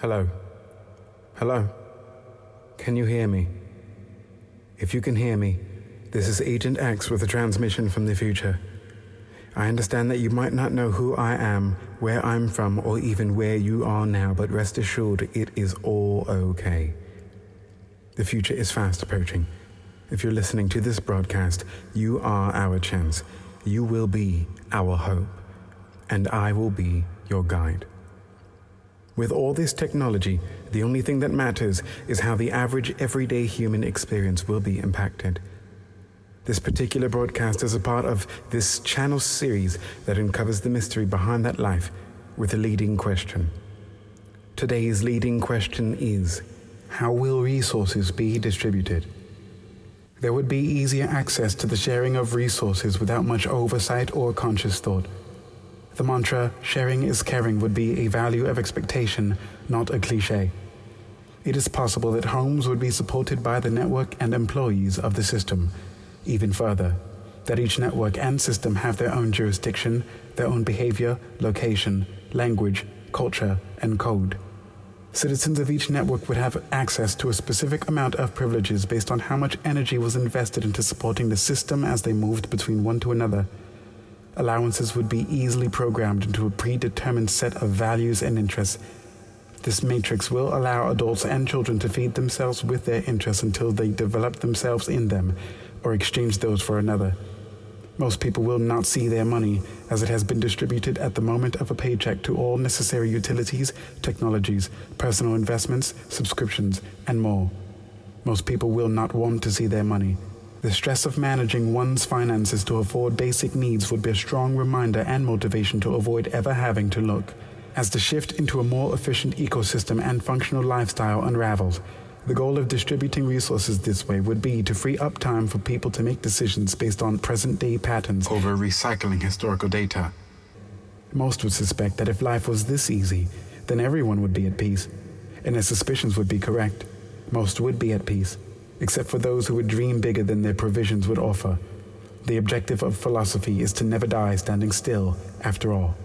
Hello? Hello? Can you hear me? If you can hear me, this is Agent X with a transmission from the future. I understand that you might not know who I am, where I'm from, or even where you are now, but rest assured it is all okay. The future is fast approaching. If you're listening to this broadcast, you are our chance. You will be our hope, and I will be your guide. With all this technology, the only thing that matters is how the average everyday human experience will be impacted. This particular broadcast is a part of this channel series that uncovers the mystery behind that life with a leading question. Today's leading question is, how will resources be distributed? There would be easier access to the sharing of resources without much oversight or conscious thought. The mantra, sharing is caring, would be a value of expectation, not a cliche. It is possible that homes would be supported by the network and employees of the system. Even further, that each network and system have their own jurisdiction, their own behavior, location, language, culture, and code. Citizens of each network would have access to a specific amount of privileges based on how much energy was invested into supporting the system as they moved between one to another. Allowances would be easily programmed into a predetermined set of values and interests. This matrix will allow adults and children to feed themselves with their interests until they develop themselves in them, or exchange those for another. Most people will not see their money, as it has been distributed at the moment of a paycheck to all necessary utilities, technologies, personal investments, subscriptions, and more. Most people will not want to see their money. The stress of managing one's finances to afford basic needs would be a strong reminder and motivation to avoid ever having to look. As the shift into a more efficient ecosystem and functional lifestyle unravels, the goal of distributing resources this way would be to free up time for people to make decisions based on present-day patterns over recycling historical data. Most would suspect that if life was this easy, then everyone would be at peace, and their suspicions would be correct. Most would be at peace, except for those who would dream bigger than their provisions would offer. The objective of philosophy is to never die standing still, after all.